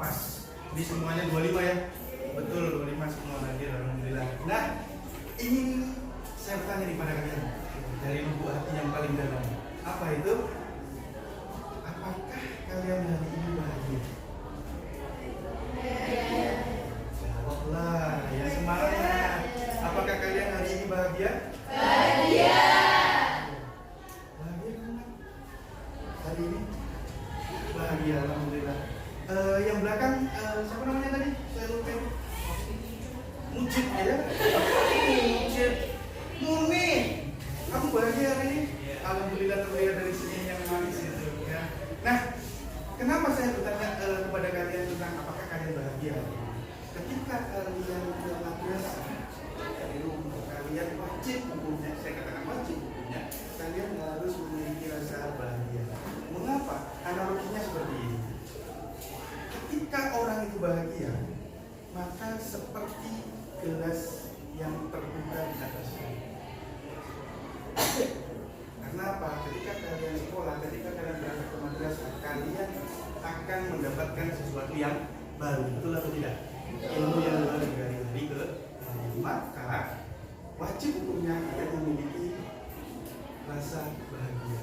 pas. Jadi semuanya 25 ya. Betul, 25 semua hadir, alhamdulillah. Nah, ini saya bertanya nih pada kalian dari lubuk hati yang paling dalam. Apa itu? Apakah kalian hari ini bahagia? Jawablah, ya semangat. Apakah kalian hari ini bahagia? Bahagia. Bahagia kan? Hari ini bahagia, alhamdulillah. Yang belakang siapa namanya tadi? Saya lupa. Mujib ya? Mujib. Murni. Kamu bahagia hari ini? Alhamdulillah terlihat dari senyum yang manis itu ya. Nah, kenapa saya bertanya kepada kalian tentang apakah kalian bahagia? Ketika kalian telah biasa dari rumah, kalian wajib hukumnya, saya katakan wajib hukumnya, kalian harus memiliki rasa bahagia. Mengapa? Analoginya seperti ini. Ketika orang itu bahagia, maka seperti gelas yang terbuka di atasnya. Karena apa? Ketika kalian sekolah, ketika kalian berangkat ke madrasah, kalian akan mendapatkan sesuatu yang baru, betul atau tidak? Ilmu yang baru dari hari ke hari. Maka wajib hukumnya kalian memiliki rasa bahagia.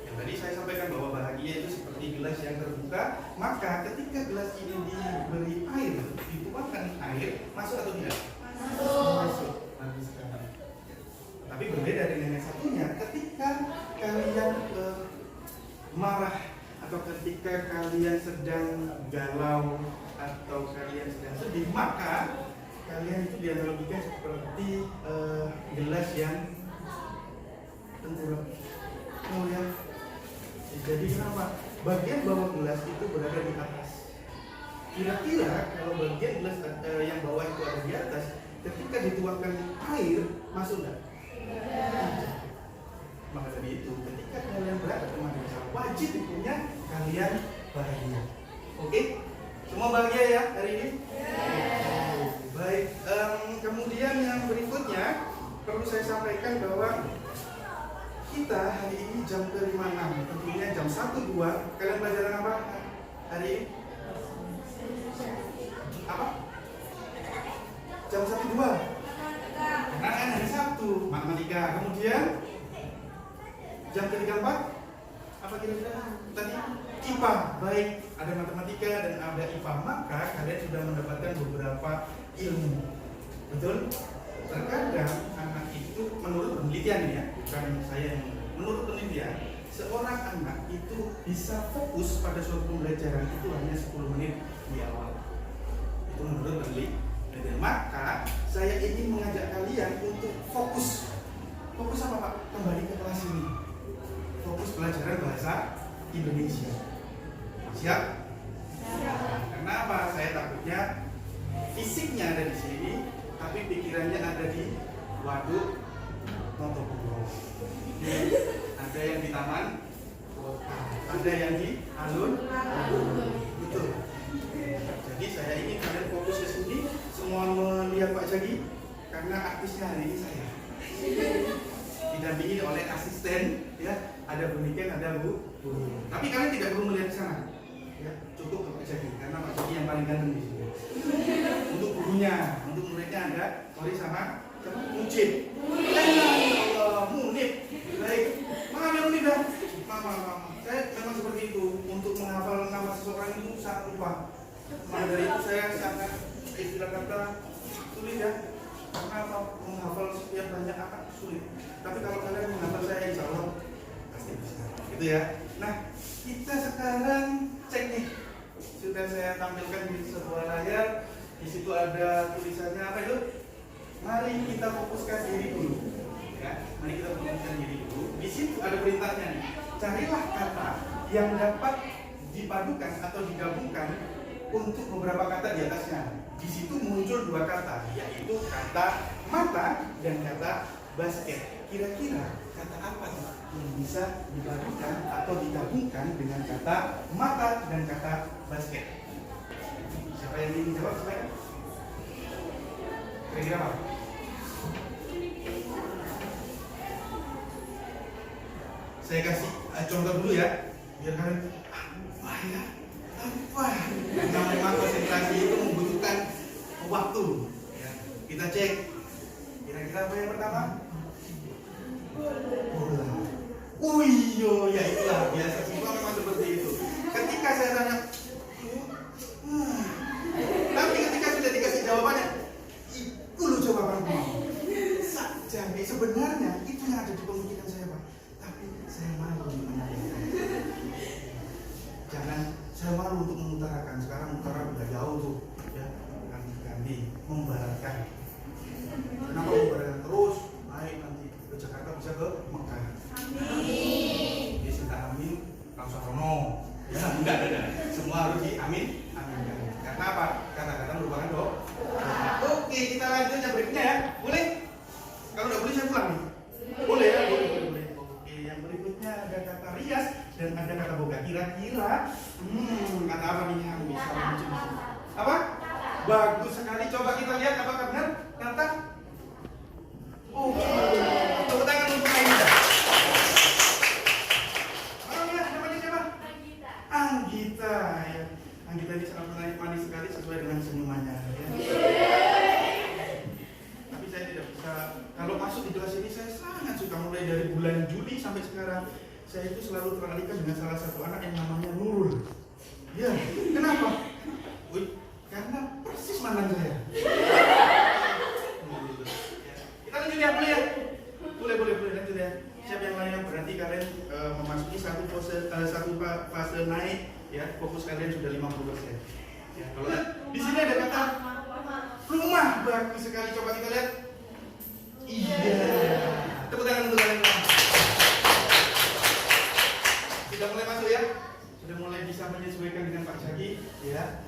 Yang tadi saya sampaikan bahwa bahagia itu seperti gelas yang terbuka. Maka ketika gelas ini diberi air, dituangkan air, masuk atau tidak? Masuk. Bagus sekali. Tapi berbeda dengan yang satunya, ketika kalian marah atau ketika kalian sedang galau atau kalian sedang sedih, maka kalian itu dianalogikan seperti gelas yang tenggelam. Oh ya. Jadi kenapa? Bagian bawah gelas itu berada di atas. Kira-kira kalau bagian gelas yang bawah itu ada di atas, ketika dituangkan air, masuk nggak? Maka dari itu, ketika kalian berada di madrasah, wajib hukumnya kalian bahagia. Oke? Semua bahagia ya hari ini? Baik. Kemudian yang berikutnya perlu saya sampaikan bahwa kita hari ini jam ke-56, tentunya jam 1-2. Kalian pelajaran apa hari ini? Apa? Jam 1-2. Karena kan hari Sabtu, matematika. Kemudian jam ke-34 apa kira-kira tadi? IPA. Baik, ada matematika dan ada IPA. Maka kalian sudah mendapatkan beberapa ilmu. Betul? Terkadang anak itu menurut penelitian ya, bukan saya yang menurut penelitian, seorang anak itu bisa fokus pada suatu pembelajaran itu hanya 10 menit di awal. Itu menurut penelitian. Maka saya ingin mengajak kalian untuk fokus. Fokus apa Pak? Kembali ke kelas ini. Fokus pelajaran bahasa Indonesia. Siap? Karena apa? Saya takutnya fisiknya ada di sini, tapi pikirannya ada di Waduk Notopuro. Ada yang di Taman Kota, ada yang di Alun. Betul. Jadi saya ingin kalian fokus ke sini, semua melihat Pak Jagi, karena artisnya hari ini saya. Didampingi oleh asisten, ya, ada Bu Niken, ada Bu. Tapi kalian tidak perlu melihat ke sana, ya, cukup ke Pak Jagi, karena Pak Jagi yang paling ganteng di sini. Untuk gurunya, untuk muridnya ada Kori sama siapa? Mujib. Allah, Munib. Baik. Maaf ya Munib dah. Maaf. Saya memang seperti itu. Untuk menghafal nama seseorang itu sangat lupa. Maka dari itu saya sangat istilah kata sulit ya. Karena apa? Menghafal setiap banyak akan sulit. Tapi kalau kalian menghafal saya, insya Allah pasti bisa. Gitu ya. Nah, kita sekarang cek nih. Sudah saya tampilkan di sebuah layar. Di situ ada tulisannya apa itu? Mari kita fokuskan diri dulu. Ya, mari kita fokuskan diri dulu. Di situ ada perintahnya nih. Carilah kata yang dapat dipadukan atau digabungkan untuk beberapa kata di atasnya. Di situ muncul dua kata, yaitu kata mata dan kata basket. Kira-kira kata apa tuh yang bisa dipadukan atau digabungkan dengan kata mata dan kata basket? Siapa yang ingin jawab? Silakan. Kira-kira apa? Saya kasih contoh dulu ya, biar kalian wah ya, apa? Nah, memang konsentrasi itu membutuhkan waktu. Ya. Kita cek. Kira-kira apa yang pertama? Bola. Iya, ya itulah biasa semua memang seperti itu. Ketika saya tanya, tapi ketika sudah dikasih jawabannya, itu loh jawabanku. Jadi sebenarnya itu yang ada di pemikiran saya, Pak. Tapi saya malu menanyakan. Jangan, saya malu untuk mengutarakan. Sekarang utara udah jauh tuh, ya. Ganti membaratkan. Kenapa membaratkan terus? Naik nanti ke Jakarta bisa ke Mekah. Amin. Dia cinta amin, langsung rono. Ya, enggak. Semua harus di amin. Karena apa? Kata-kata merupakan doa. Oke, kita lanjut yang berikutnya ya. Boleh? Kalau nggak boleh saya pulang nih. Boleh ya? Boleh. Oke, yang berikutnya ada kata rias dan ada kata boga. Kira-kira, kata apa nih yang bisa muncul? Apa? Bagus sekali. Coba kita lihat apakah benar kata. Oh, tepuk tangan untuk Aida. Namanya siapa? Anggita. Ya. Anggita ini sangat manis sekali sesuai dengan senyumannya. Ya. Tapi saya tidak bisa. Kalau masuk di kelas ini saya sangat suka, mulai dari bulan Juli sampai sekarang. Saya itu selalu teralihkan dengan salah satu anak yang namanya Nurul. Ya, kenapa? Karena persis mantan saya. Kita lanjut ya, boleh ya? Boleh lanjut ya. Siapa yang lainnya? Berarti kalian memasuki satu fase naik, ya. Fokus kalian sudah 50%. Ya, kalau di sini ada kata rumah, bagus sekali. Coba kita lihat. Iya. Tepuk tangan untuk kalian. Sudah mulai masuk ya? Sudah mulai bisa menyesuaikan dengan Pak Jaki, ya.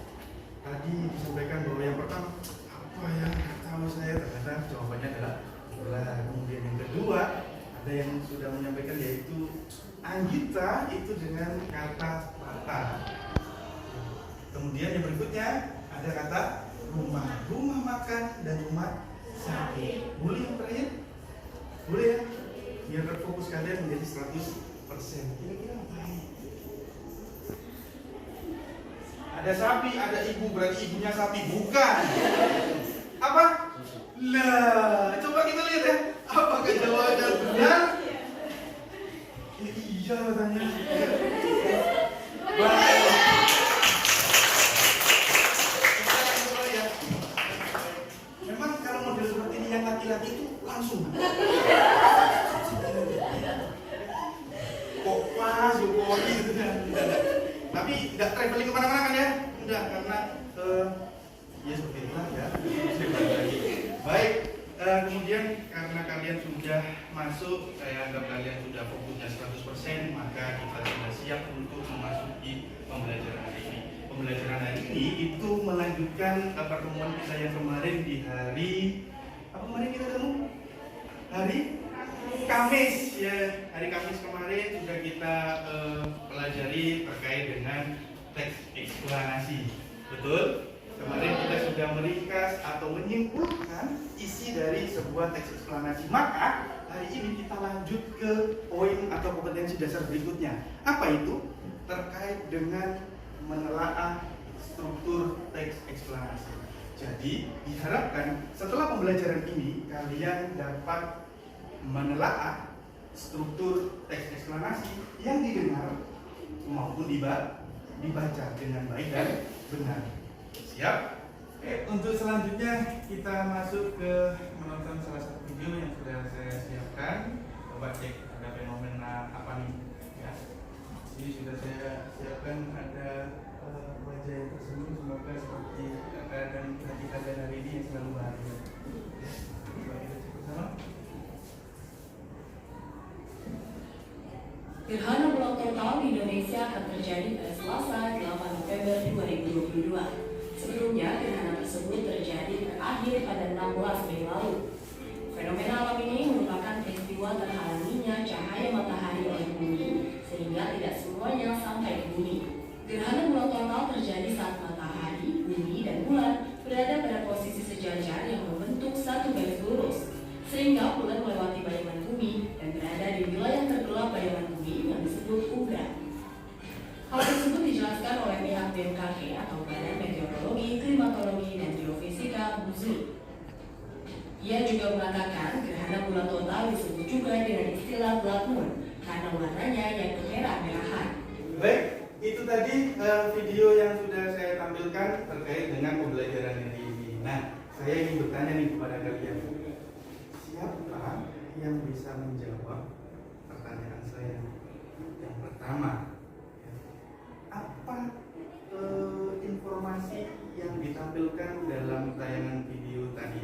Tadi disampaikan bahwa yang pertama apa yang tahu saya, ternyata jawabannya adalah bola. Kemudian yang kedua ada yang sudah menyampaikan yaitu Anggita itu dengan kata mata. Kemudian yang berikutnya ada kata rumah makan dan rumah sakit. Boleh yang terakhir? Boleh ya? Biar terfokus kalian menjadi 100%. Kira-kira apa ini? Ada sapi, ada ibu, berarti ibunya sapi. Bukan. Apa? Lah, coba kita lihat ya. Apakah jawabannya benar? Ya, iya katanya. Baik. Memang kalau model seperti ini yang laki-laki itu langsung. Kok pas, kok gitu kan. Tapi tidak traveling kemana-mana kan ya? Enggak, karena ya seperti itulah ya. Baik, kemudian karena kalian sudah masuk, saya anggap kalian sudah fokusnya 100%, maka kita sudah siap untuk memasuki pembelajaran hari ini. Pembelajaran hari ini itu melanjutkan pertemuan kita yang kemarin di hari apa kemarin kita ketemu? Hari Kamis ya. Hari Kamis kemarin sudah kita pelajari terkait dengan teks eksplanasi. Betul? Kemarin kita sudah meringkas atau menyimpulkan isi dari sebuah teks eksplanasi. Maka hari ini kita lanjut ke poin atau kompetensi dasar berikutnya. Apa itu? Terkait dengan menelaah struktur teks eksplanasi. Jadi diharapkan setelah pembelajaran ini kalian dapat menelaah struktur teks eksplanasi yang didengar maupun dibaca dengan baik dan benar. Siap? Untuk selanjutnya kita masuk ke menonton salah satu video yang sudah saya siapkan. Coba cek ada fenomena apa nih ya. Ini sudah saya siapkan, ada wajah yang tersenyum, semoga seperti keadaan hati kalian hari ini yang selalu bahagia. Coba kita cek bersama. Gerhana bulan total di Indonesia akan terjadi pada Selasa 8 November 2022. Sebelumnya, gerhana tersebut terjadi terakhir pada 16 Mei lalu. Fenomena alam ini merupakan peristiwa terhalanginya cahaya matahari oleh bumi, sehingga tidak semuanya sampai ke bumi. Gerhana bulan total terjadi saat matahari, bumi, dan bulan berada pada posisi sejajar yang membentuk satu garis lurus, sehingga bulan melewati bayangan bumi dan berada di wilayah tergelap bayangan bumi yang disebut umbra. Hal tersebut dijelaskan oleh pihak BMKG BMKG atau Badan Meteorologi, Klimatologi, dan Geofisika (BUZI). Ia juga mengatakan gerhana bulan total disebut juga dengan istilah blood moon karena warnanya yang kemerah-merahan. Baik, itu tadi video yang sudah saya tampilkan terkait dengan pembelajaran hari ini. Nah, saya ingin bertanya nih kepada kalian, siapa yang bisa menjawab pertanyaan saya yang pertama? Apa informasi yang ditampilkan dalam tayangan video tadi?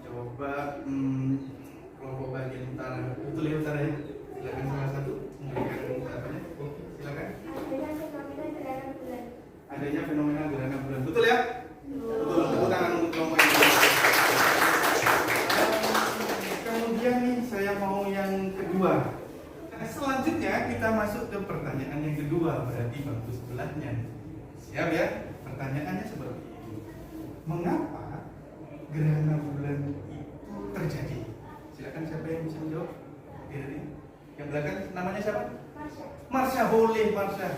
Coba kelompok bagian utara, betul ya utara ya? Silakan salah satu memberikan jawabannya. Silakan. Adanya fenomena gerhana bulan, betul ya? Betul. Tepuk tangan untuk kelompok ini. Kemudian nih saya mau yang kedua. Nah, selanjutnya kita masuk ke pertanyaan yang kedua, berarti bangku sebelahnya. Siap ya? Pertanyaannya seperti ini. Mengapa gerhana bulan itu terjadi? Silakan siapa yang bisa menjawab? Ini. Yang belakang namanya siapa? Marsha, boleh Marsha.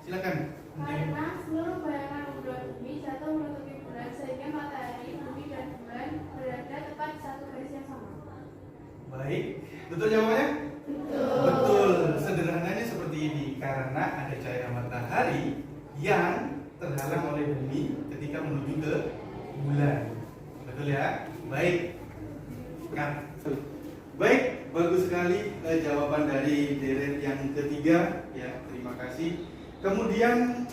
Silakan. Karena seluruh bayangan bulan bumi jatuh menutupi bulan sehingga matahari, bumi, dan bulan berada tepat di satu garis yang sama. Baik, betul jawabannya? Betul. Sederhananya seperti ini, karena ada cahaya matahari yang terhalang oleh bumi ketika menuju ke bulan. Betul ya? Baik. Baik, bagus sekali jawaban dari deret yang ketiga. Ya, terima kasih. Kemudian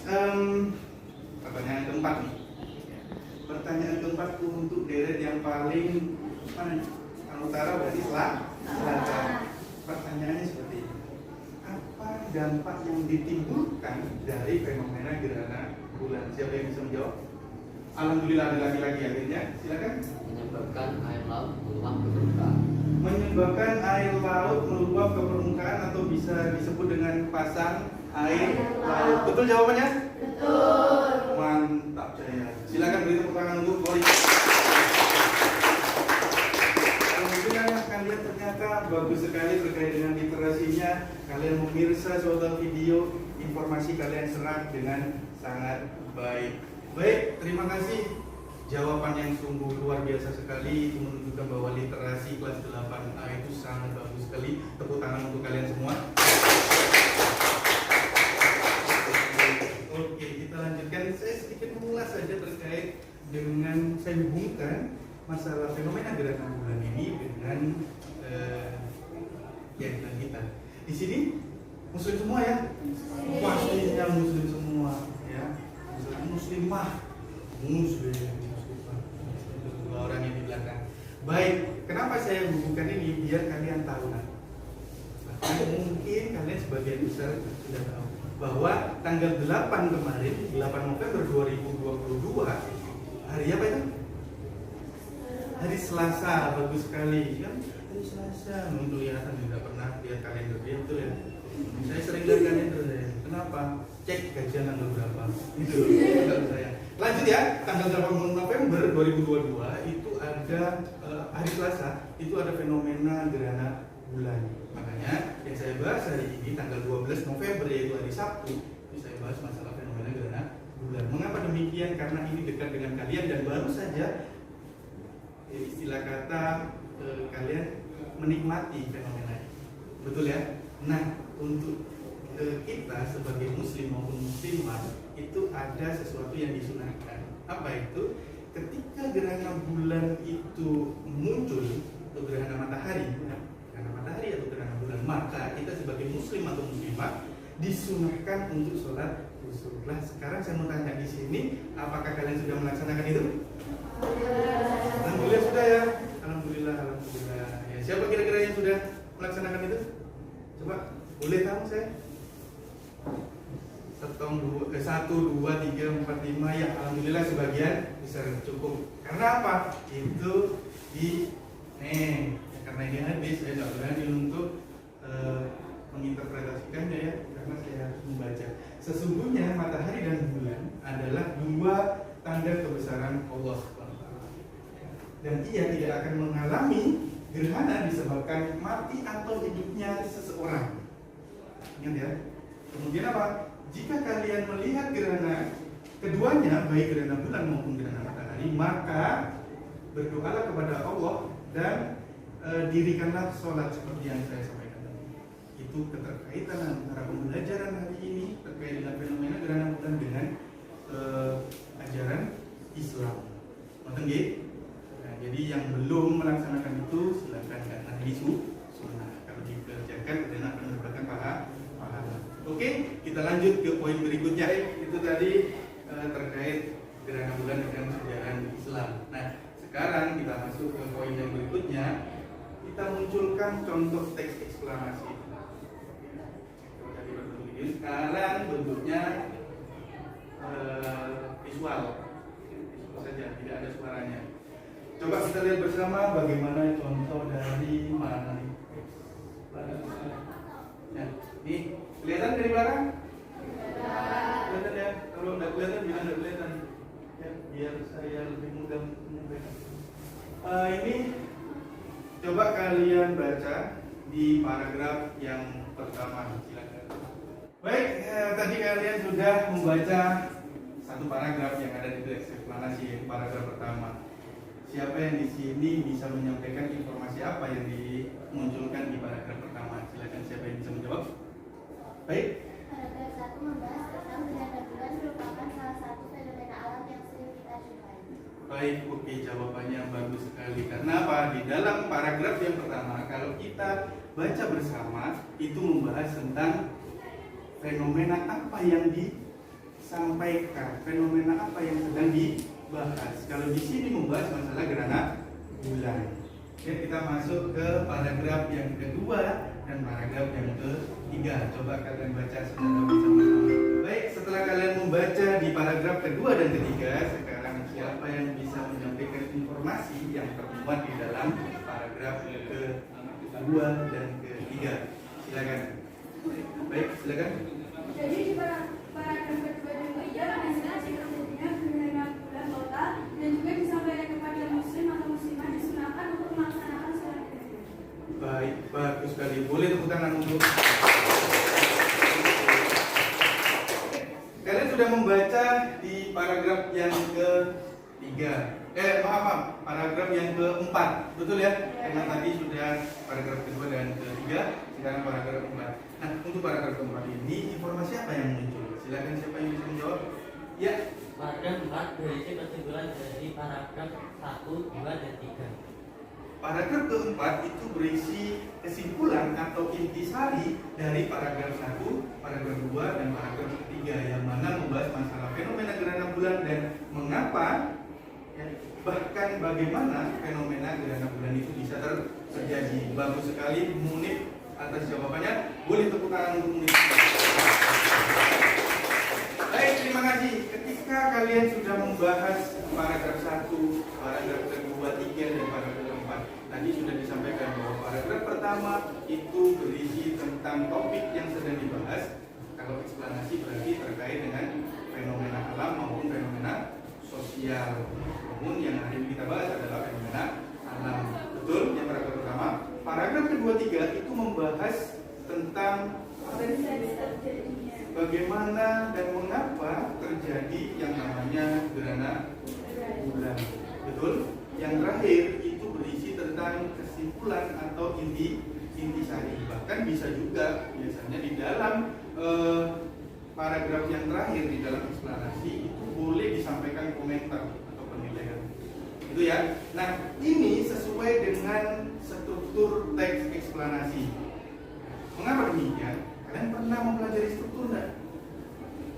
pertanyaan keempat nih. Pertanyaan keempat untuk deret yang paling mana? Utara berarti selatan. Pertanyaannya seperti ini. Apa dampak yang ditimbulkan dari fenomena gerhana bulan? Siapa yang bisa menjawab? Alhamdulillah ada laki-laki akhirnya. Silakan. Menyebabkan air laut meluap ke permukaan. Menyebabkan air laut meluap ke permukaan atau bisa disebut dengan pasang air laut. Betul jawabannya? Betul. Mantap saya. Silakan beri tepuk tangan untuk Lori. Kemudian kalian ternyata bagus sekali terkait dengan literasinya. Kalian memirsa suatu video, informasi kalian serap dengan sangat baik. Baik, terima kasih. Jawaban yang sungguh luar biasa sekali, itu menunjukkan bahwa literasi kelas 8A itu sangat bagus sekali. Tepuk tangan untuk kalian semua. Oke, kita lanjutkan. Saya sedikit mengulas saja terkait dengan saya hubungkan masalah fenomena gerhana bulan ini dengan keyakinan kita. Di sini muslim semua ya, pastinya muslim semua ya, muslimah, muslimah, dua orang yang di belakang. Baik, kenapa saya hubungkan ini biar kalian tahu nanti. Mungkin kalian sebagian besar sudah tahu bahwa tanggal 8 kemarin, 8 November 2022, hari apa itu? Hari Selasa, bagus sekali kan? Hari Selasa, untuk kelihatan tidak pernah lihat kalender dia betul ya. Saya sering lihat kalender ya. Kenapa? Cek kajian tanggal berapa. Itu kalau saya. Lanjut ya, tanggal 8 November 2022 itu ada hari Selasa, itu ada fenomena gerhana bulan. Makanya yang saya bahas hari ini tanggal 12 November yaitu hari Sabtu, itu saya bahas masalah fenomena gerhana bulan. Mengapa demikian? Karena ini dekat dengan kalian dan baru saja istilah kata kalian menikmati fenomena ini. Betul ya? Nah, untuk kita sebagai muslim maupun muslimah itu ada sesuatu yang disunahkan. Apa itu? Ketika gerhana bulan itu muncul atau gerhana matahari atau gerhana bulan, maka kita sebagai muslim atau muslimah disunahkan untuk sholat kusuf. Nah, sekarang saya mau tanya di sini, apakah kalian sudah melaksanakan itu? Alhamdulillah sudah ya. Alhamdulillah. Ya, siapa kira-kira yang sudah melaksanakan itu? Coba, boleh tahu saya? 1, 2, 3, 4, 5 ya. Alhamdulillah sebagian besar cukup. Karena apa? Itu karena ini hadis saya tidak berani untuk menginterpretasikannya ya, karena saya harus membaca. Sesungguhnya matahari dan bulan adalah dua tanda kebesaran Allah. Dan ia tidak akan mengalami gerhana disebabkan mati atau hidupnya seseorang. Ingat ya. Kemudian apa? Jika kalian melihat gerhana keduanya baik gerhana bulan maupun gerhana matahari, maka berdoalah kepada Allah dan dirikanlah sholat seperti yang saya sampaikan tadi. Itu keterkaitan antara pembelajaran hari ini terkait dengan fenomena gerhana bulan dengan ajaran Islam. Ngerti nggih? Nah, jadi yang belum melaksanakan itu silakan karena ini sunnah. Kalau dikerjakan dan akan mendapatkan pahala. Oke, kita lanjut ke poin berikutnya. Itu tadi terkait gerhana bulan dengan ajaran Islam. Nah, sekarang kita masuk ke poin yang berikutnya. Kita munculkan contoh teks eksplanasi. Sekarang bentuknya visual saja, tidak ada suaranya. Coba kita lihat bersama bagaimana contoh dari mana. Nah, ini kelihatan dari belakang? Kelihatan ya. Kalau nggak kelihatan, bilang nggak kelihatan. Ya, biar saya lebih mudah menyampaikan. Ini coba kalian baca di paragraf yang pertama. Silakan. Baik, tadi kalian sudah membaca satu paragraf yang ada di teks eksplanasi, paragraf pertama. Siapa yang di sini bisa menyampaikan informasi apa yang dimunculkan di paragraf pertama? Silakan, siapa yang bisa menjawab? Baik. Paragraf 1 membahas tentang gerhana bulan merupakan salah satu fenomena alam yang sering kita jumpai. Baik, oke, jawabannya bagus sekali. Karena apa? Di dalam paragraf yang pertama, kalau kita baca bersama, itu membahas tentang fenomena apa yang disampaikan, fenomena apa yang sedang dibahas. Kalau di sini membahas masalah gerhana bulan. Ya, kita masuk ke paragraf yang kedua dan paragraf yang ketiga. Coba kalian baca secara bersama-sama. Baik, setelah kalian membaca di paragraf kedua dan ketiga, sekarang siapa yang bisa menyampaikan informasi yang termuat di dalam paragraf kedua dan ketiga? Silakan. Baik, silakan. Jadi di paragraf kedua dan ketiga menjelaskan terjadinya gerhana bulan total dan juga disampaikan kepada muslim atau muslimah disunahkan untuk melaksanakan sholat gerhana. Baik, bagus sekali. Boleh tepuk tangan untuk. Kalian sudah membaca di paragraf yang ketiga. Maaf, paragraf yang keempat, betul ya? Karena tadi sudah paragraf kedua dan ketiga, sekarang paragraf keempat. Nah, untuk paragraf keempat ini informasi apa yang muncul? Silakan, siapa yang bisa menjawab? Ya. Paragraf 4 berisi kesimpulan dari paragraf 1, 2, dan 3. Paragraf keempat itu berisi kesimpulan atau intisari dari paragraf 1, paragraf 2, dan paragraf ketiga yang mana membahas masalah fenomena gerhana bulan dan mengapa, ya, bahkan bagaimana fenomena gerhana bulan itu bisa terjadi. Bagus sekali Munif atas jawabannya. Boleh tepuk tangan untuk Munif. Baik, terima kasih. Ketika kalian sudah membahas paragraf 1, paragraf kedua, 3, dan paragraf keempat, tadi sudah disampaikan bahwa paragraf pertama itu berisi tentang topik yang sedang dibahas. Kalau eksplanasi berarti terkait dengan fenomena alam maupun fenomena sosial. Namun yang hari ini kita bahas adalah fenomena alam. Betul? Yang paragraf pertama. Paragraf kedua, 3 itu membahas tentang bagaimana dan mengapa terjadi yang namanya gerhana bulan. Betul? Yang terakhir itu berisi tentang kesimpulan atau intisari. Bahkan bisa juga biasanya di dalam paragraf yang terakhir di dalam eksplanasi itu boleh disampaikan komentar atau penilaian. Itu ya. Nah, ini sesuai dengan struktur teks eksplanasi. Mengapa demikian? Kalian pernah mempelajari struktur enggak?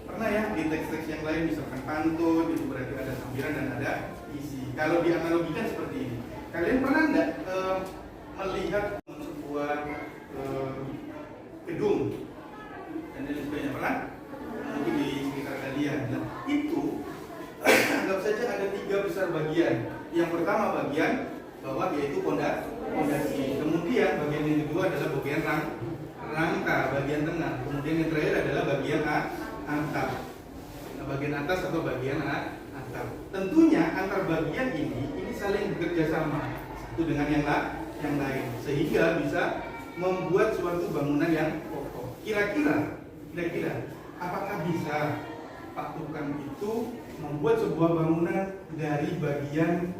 Pernah ya, di teks-teks yang lain misalkan pantun itu berarti ada sambiran dan ada isi. Kalau dianalogikan seperti ini, kalian pernah enggak melihat sebuah gedung dan lain sebagainya? Pernah? Mungkin di sekitar kalian. Nah, itu anggap saja ada 3 besar bagian. Yang pertama bagian bawah yaitu fondasi. Kemudian bagian yang kedua adalah bagian rangka, bagian tengah. Kemudian yang terakhir adalah bagian atap. Nah, bagian atas atau bagian atap. Tentunya antar bagian ini saling bekerja sama satu dengan yang lain sehingga bisa membuat suatu bangunan yang kokoh. Kira-kira apakah bisa Pak tukang itu membuat sebuah bangunan dari bagian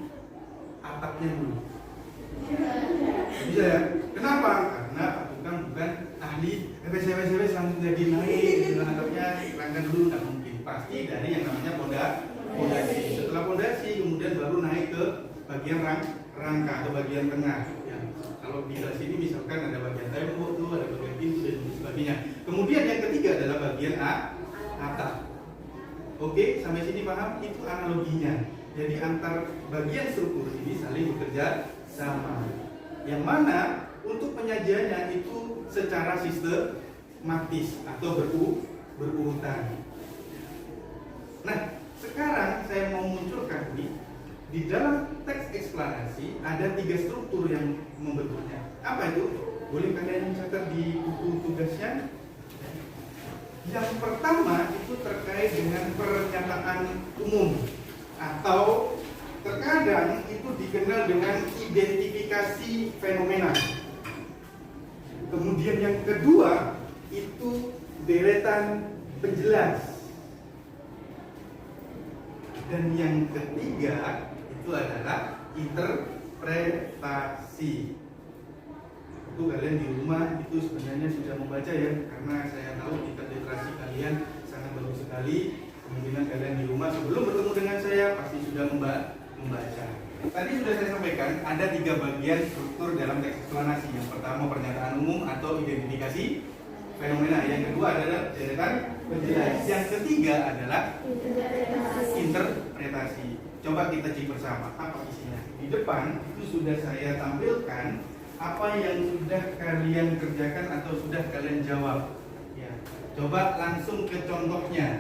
atapnya dulu. Bisa ya? Kenapa? Karena Pak tukang bukan ahli wes langsung jadi naik dengan atapnya, rangka dulu, nggak mungkin. Pasti dari yang namanya pondasi. Setelah pondasi kemudian baru naik ke bagian rangka atau bagian tengah. Ya, kalau di sini misalkan ada bagian tembok tuh, ada bagian pintu dan sebagainya. Kemudian yang ketiga adalah bagian atap. Oke, sampai sini paham? Itu analoginya. Jadi antar bagian struktur ini saling bekerja sama. Yang mana untuk penyajiannya itu secara sistematis atau berurutan. Nah, sekarang saya mau munculkan nih, di dalam teks eksplanasi ada 3 struktur yang membentuknya. Apa itu? Boleh kalian catat di buku tugasnya. Yang pertama itu terkait dengan pernyataan umum atau terkadang itu dikenal dengan identifikasi fenomena. Kemudian yang kedua itu deretan penjelas. Dan yang ketiga itu adalah interpretasi. Itu kalian di rumah itu sebenarnya sudah membaca ya, karena saya tahu tingkat literasi kalian sangat bagus sekali. Kemungkinan kalian di rumah sebelum bertemu dengan saya pasti sudah membaca. Tadi sudah saya sampaikan ada 3 bagian struktur dalam teks eksplanasi. Yang pertama pernyataan umum atau identifikasi fenomena. Yang kedua adalah deretan penjelas. Yang ketiga adalah interpretasi. Coba kita cek bersama apa isinya. Di depan itu sudah saya tampilkan apa yang sudah kalian kerjakan atau sudah kalian jawab. Ya, coba langsung ke contohnya.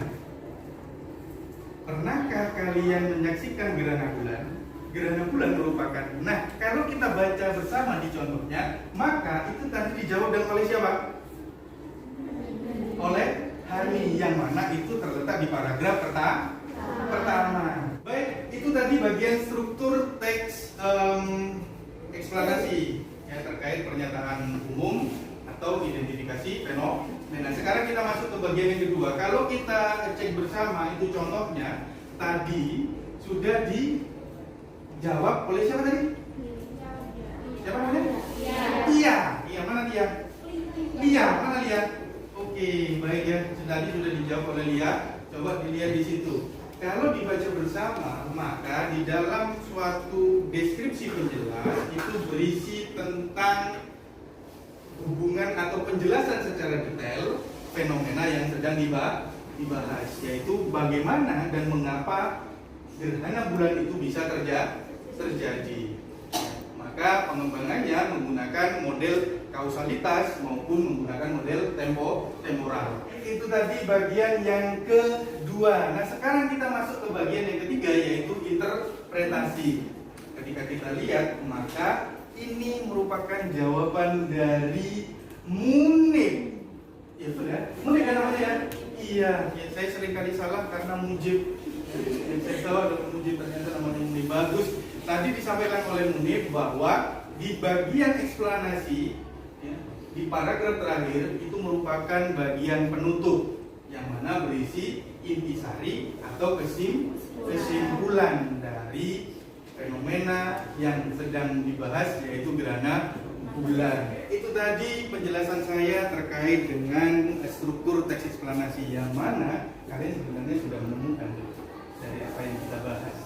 Pernahkah kalian menyaksikan gerhana bulan? Gerhana bulan merupakan. Nah, kalau kita baca bersama di contohnya, maka itu tadi dijawab dan oleh siapa? Oleh Hani, yang mana itu terletak di paragraf pertama. Baik, itu tadi bagian struktur teks eksplanasi. Ya, terkait pernyataan umum atau identifikasi fenomena. Sekarang kita masuk ke bagian yang kedua. Kalau kita cek bersama itu contohnya tadi sudah dijawab oleh siapa tadi? Siapa namanya? Tia. Iya, mana Tia? Lia, mana Lia? Oke, baik ya. Tadi sudah dijawab oleh Lia. Coba dilihat di situ. Kalau dibaca bersama, maka di dalam suatu deskripsi penjelas itu berisi tentang hubungan atau penjelasan secara detail fenomena yang sedang dibahas, yaitu bagaimana dan mengapa gerhana bulan itu bisa terjadi. Maka pengembangannya menggunakan model kausalitas maupun menggunakan model temporal. Itu tadi bagian yang kedua. Nah, sekarang kita masuk ke bagian yang ketiga, yaitu interpretasi. Ketika kita lihat, maka ini merupakan jawaban dari Munib. Ya sudah, Munib kan namanya ya? Iya, ya, saya sering kali salah karena Mujib. Saya tahu ada Mujib, ternyata namanya Munib. Bagus. Tadi disampaikan oleh Munib bahwa di bagian eksplanasi, ya, di paragraf terakhir itu merupakan bagian penutup yang mana berisi intisari atau kesimpulan dari fenomena yang sedang dibahas, yaitu gerhana bulan. Itu tadi penjelasan saya terkait dengan struktur teks eksplanasi, yang mana kalian sebenarnya sudah menemukan dari apa yang kita bahas.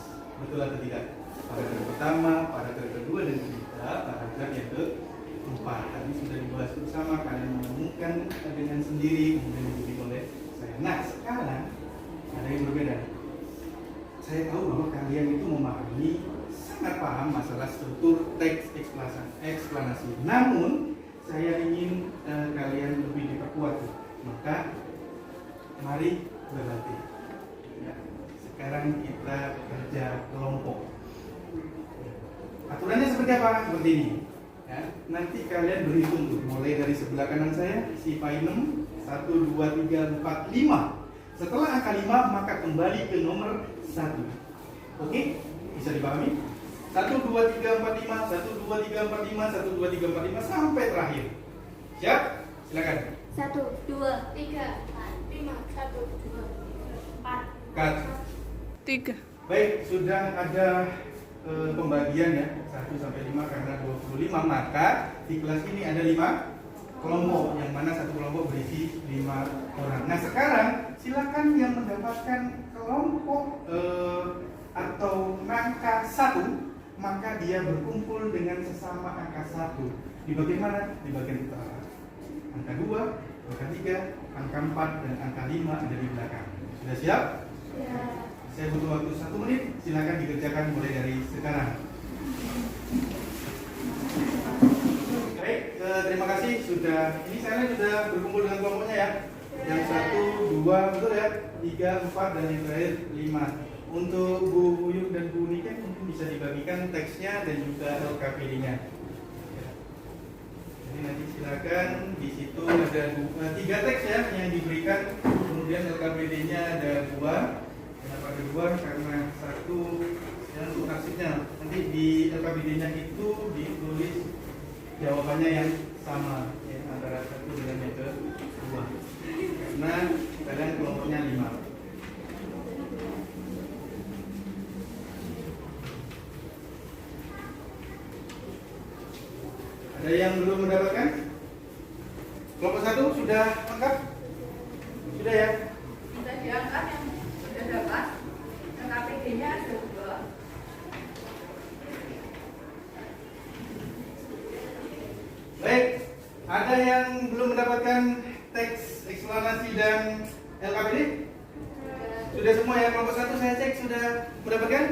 Betul atau tidak? Paragraf pertama, paragraf kedua dan ketiga, paragraf yang keempat tadi sudah dibahas bersama, kalian menemukan dengan sendiri, kemudian dibimbing oleh saya. Nah, sekarang ada yang berbeda. Saya tahu bahwa kalian itu memahami, sangat paham masalah struktur teks eksplanasi. Namun, saya ingin kalian lebih diperkuat. Maka, mari berlatih. Ya, sekarang kita kerja kelompok. Aturannya seperti apa? Seperti ini. Ya, nanti kalian berhitung tuh, mulai dari sebelah kanan saya, si Painem 1, 2, 3, 4, 5. Setelah angka 5, maka kembali ke nomor 1. Oke? Bisa dipahami? 1, 2, 3, 4, 5, 1, 2, 3, 4, 5, 1, 2, 3, 4, 5 sampai terakhir. Siap? Silakan. 1, 2, 3, 4, 5, 1, 2, 4, Cut. 3. Baik, sudah ada pembagian ya 1 sampai 5 karena 25, maka di kelas ini ada 5 kelompok yang mana satu kelompok berisi 5 orang. Nah, sekarang silakan yang mendapatkan kelompok atau angka 1, maka dia berkumpul dengan sesama angka 1. Di bagian mana? Di bagian utara. Angka 2, angka 3, angka 4 dan angka 5 ada di belakang. Sudah siap? Ya. Saya butuh waktu 1 menit, silakan dikerjakan mulai dari sekarang. Baik, terima kasih sudah. Ini saya sudah berkumpul dengan kelompoknya ya. Yang 1, 2, betul ya? 3, 4 dan yang terakhir 5. Untuk Bu Uyuk dan Bu Niken mungkin bisa dibagikan teksnya dan juga LKPD-nya. Jadi nanti silakan di situ ada 3 teks ya yang diberikan, kemudian LKPD-nya ada 2. Kenapa ada 2? Karena 1 yang untuk arsipnya. Nanti di LKPD-nya itu ditulis jawabannya yang sama ya, antara 1 dengan yang kedua. Karena kalian kelompoknya 5. Ada yang belum mendapatkan? Kelompok 1 sudah lengkap? Sudah ya? Bisa diangkat yang sudah dapat. KPD-nya ada 2. Baik, ada yang belum mendapatkan teks eksplanasi dan LKPD? Sudah semua ya? Kelompok 1 saya cek sudah mendapatkan?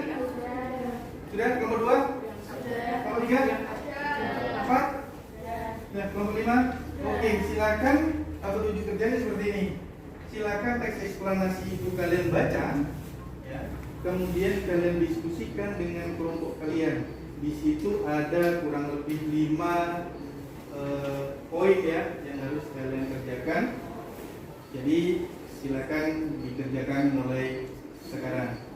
Sudah? Kelompok 2? Kelompok 3? 4? Nah, kelompok 5? Oke, silakan petunjuk kerjanya seperti ini. Silakan teks eksplanasi itu kalian baca ya. Kemudian kalian diskusikan dengan kelompok kalian. Di situ ada kurang lebih 5 poin ya yang harus kalian kerjakan. Jadi silakan dikerjakan mulai sekarang.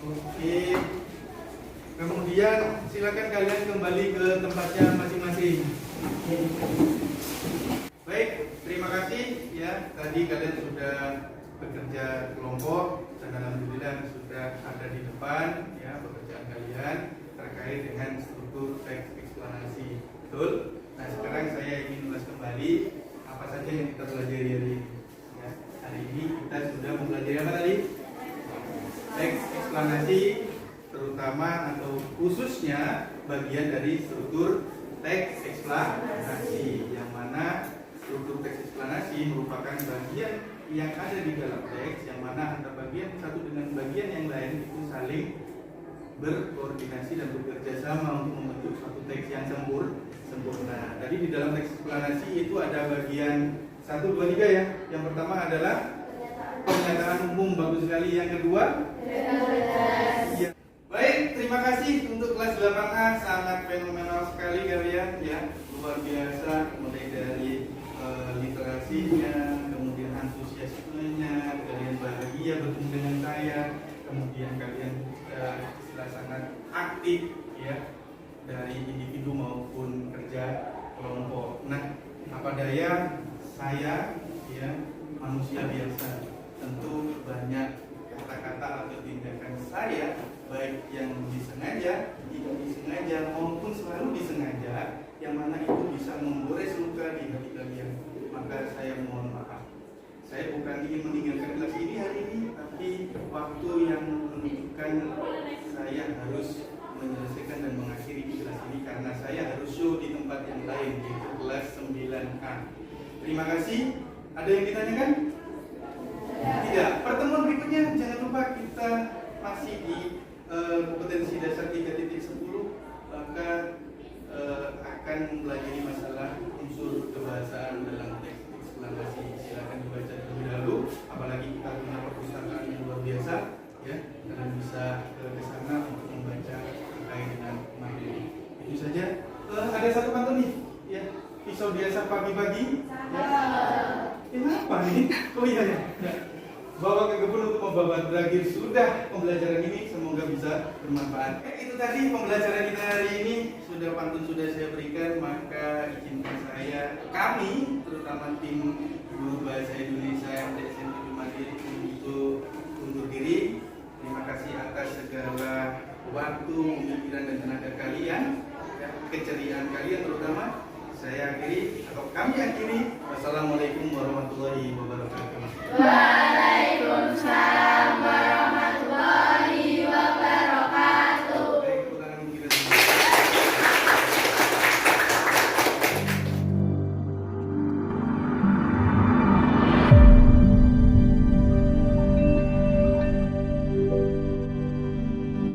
Oke. Kemudian silakan kalian kembali ke tempatnya masing-masing. Baik, terima kasih ya. Tadi kalian sudah bekerja kelompok dan alhamdulillah sudah ada di depan ya pekerjaan kalian terkait dengan struktur teks eksplanasi. Betul? Nah, sekarang saya ingin ulas kembali apa saja yang kita pelajari hari ini. Ya, hari ini kita sudah mempelajari apa tadi? Teks eksplanasi, terutama atau khususnya bagian dari struktur teks eksplanasi, yang mana struktur teks eksplanasi merupakan bagian yang ada di dalam teks, yang mana antara bagian satu dengan bagian yang lain itu saling berkoordinasi dan bekerja sama untuk membentuk suatu teks yang sempurna. Tadi di dalam teks eksplanasi itu ada bagian 1, 2, 3 ya. Yang pertama adalah pernyataan umum, bagus sekali. Yang kedua, ya. Baik, terima kasih untuk kelas 8A, sangat fenomenal sekali kalian ya, luar biasa, mulai dari literasinya, kemudian antusiasmenya, kalian bahagia bertemu dengan saya, kemudian kalian sangat aktif ya dari individu maupun kerja kelompok. Nah, swadaya saya ya manusia biasa, tentu banyak kata-kata atau tindakan saya baik yang disengaja, tidak disengaja maupun selalu disengaja, yang mana itu bisa menggores luka di hati kalian. Maka saya mohon maaf. Saya bukan ingin meninggalkan kelas ini hari ini, tapi waktu yang menunjukkan saya harus menyelesaikan dan mengakhiri kelas ini karena saya harus show di tempat yang lain, yaitu kelas 9A. Terima kasih. Ada yang ditanyakan? Tidak. Pertemuan berikutnya jangan lupa kita masih di kompetensi dasar 3.10, maka akan mempelajari masalah unsur kebahasaan dalam teks eksklamasi. Silakan dibaca terlebih dahulu, apalagi kita punya perpustakaan yang luar biasa ya, kalian bisa ke sana untuk membaca terkait dengan materi. Itu saja. Ada satu pantun nih ya, pisau biasa pagi-pagi kenapa nih? Oh iya ya. Bawa ke kebun untuk membabat. Berakhir sudah pembelajaran ini, semoga bisa bermanfaat. Itu tadi pembelajaran kita hari ini. Sudah pantun sudah saya berikan, maka izinkan kami terutama tim guru bahasa Indonesia MTSN Mandiri untuk undur diri. Terima kasih atas segala waktu, pikiran dan tenaga kalian, keceriaan kalian terutama. Saya akhiri atau kami akhiri. Wassalamualaikum warahmatullahi wabarakatuh.